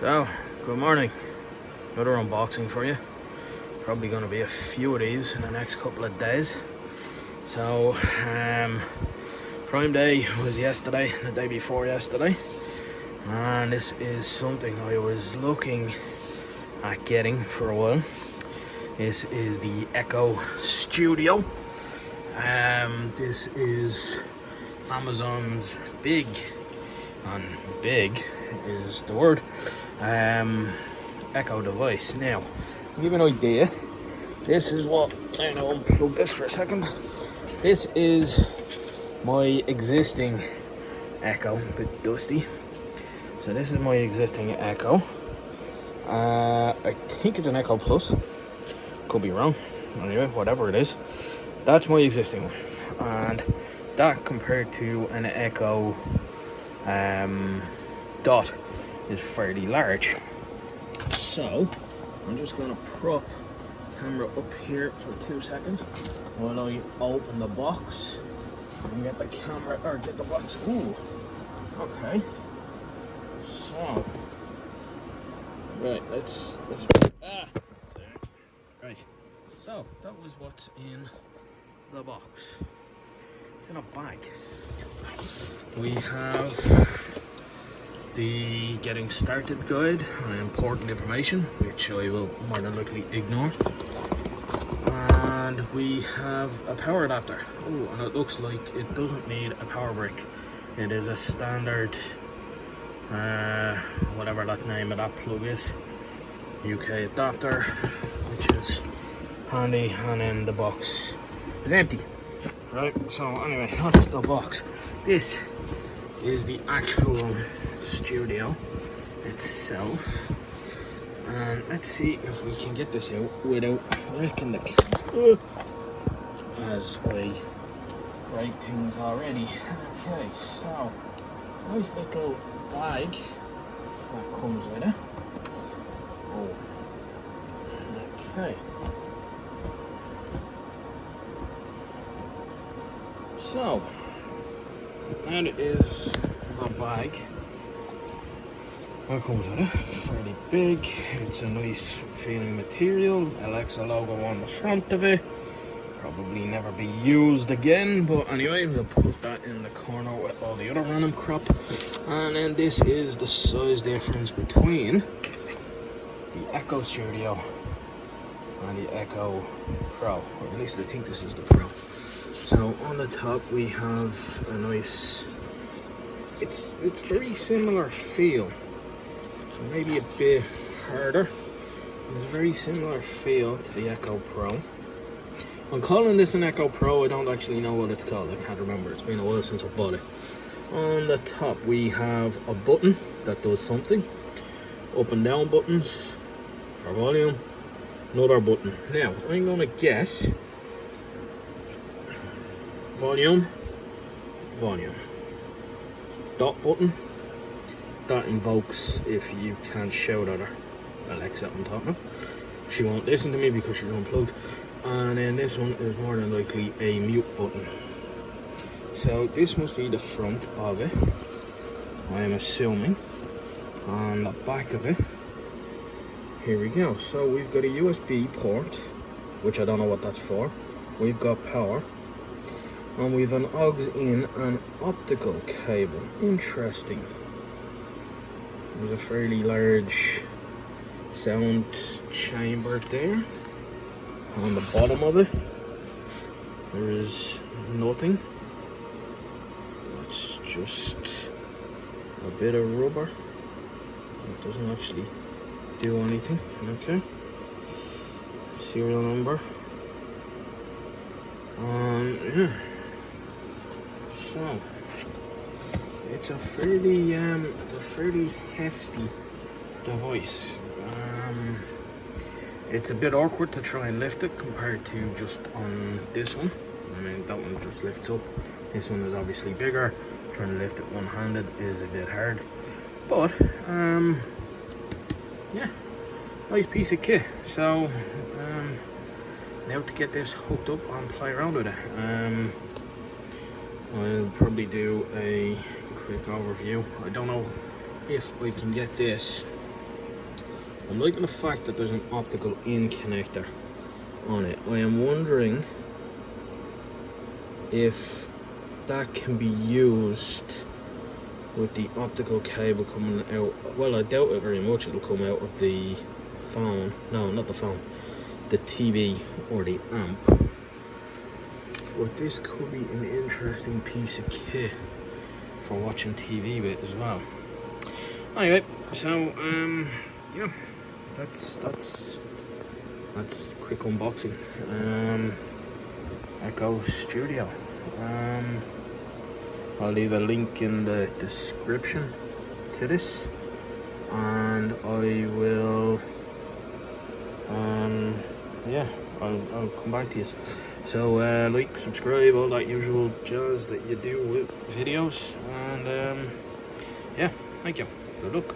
So, good morning. Another unboxing for you. Probably going to be a few of these in the next couple of days. So, Prime Day was yesterday, the day before yesterday. And this is something I was looking at getting for a while. This is the Echo Studio. This is Amazon's big is the word, Echo device. Now, to give you an idea, this is what, I'm going to unplug this for a second. This is my existing Echo, a bit dusty. So this is my existing Echo. I think it's an Echo Plus, could be wrong. Anyway, whatever it is, that's my existing one. And that compared to an Echo Dot is fairly large. So I'm just gonna prop the camera up here for 2 seconds while I open the box and get the camera, or get the box. Ooh, okay. So right, let's right. So that was what's in the box. It's in a bag. We have the getting started guide and important information, which I will more than likely ignore. And we have a power adapter. Oh, and it looks like it doesn't need a power brick. It is a standard, whatever that name of that plug is, UK adapter, which is handy. And then the box is empty. Right, so anyway, that's the box. This is the actual studio itself, and let's see if we can get this out without wrecking the camera as I break things already. Okay, so it's a nice little bag that comes with it. Oh, okay. So that is the bag. That comes with it. Fairly big. It's a nice feeling material. Alexa logo on the front of it. Probably never be used again, but anyway, we'll put that in the corner with all the other random crap. And then this is the size difference between the Echo Studio and the Echo Pro. Or at least I think this is the Pro. So on the top we have a nice, it's very similar feel, maybe a bit harder. It's very similar feel to the Echo Pro. I'm calling this an Echo Pro. I don't actually know what it's called. I can't remember. It's been a while since I bought it. On the top we have a button that does something. Up and down buttons for volume. Another button. Now I'm gonna guess volume. Dot button. That invokes if you can't shout at her. Alexa, I'm talking. She won't listen to me because she's unplugged. And then this one is more than likely a mute button. So this must be the front of it, I am assuming. On the back of it, here we go. So we've got a USB port, which I don't know what that's for. We've got power. And we've an aux in an optical cable. Interesting. There's a fairly large sound chamber there. On the bottom of it, there is nothing. It's just a bit of rubber. It doesn't actually do anything. Okay. Serial number. Yeah. So it's a fairly hefty device. It's a bit awkward to try and lift it compared to just on this one. I mean, that one just lifts up. This one is obviously bigger. Trying to lift it one-handed is a bit hard. But yeah, nice piece of kit. So now to get this hooked up and play around with it. I'll probably do a quick overview. I don't know if we can get this I'm liking the fact that there's an optical in connector on it. I am wondering if that can be used with the optical cable coming out. Well, I doubt it very much it'll come out of the phone. No, not the phone, the TV or the amp. But this could be an interesting piece of kit for watching TV with as well. Anyway, so yeah, that's quick unboxing. Echo Studio. I'll leave a link in the description to this, and I will yeah, I'll come back to you. So like, subscribe, all that usual jazz that you do with videos, and yeah, thank you. Good luck.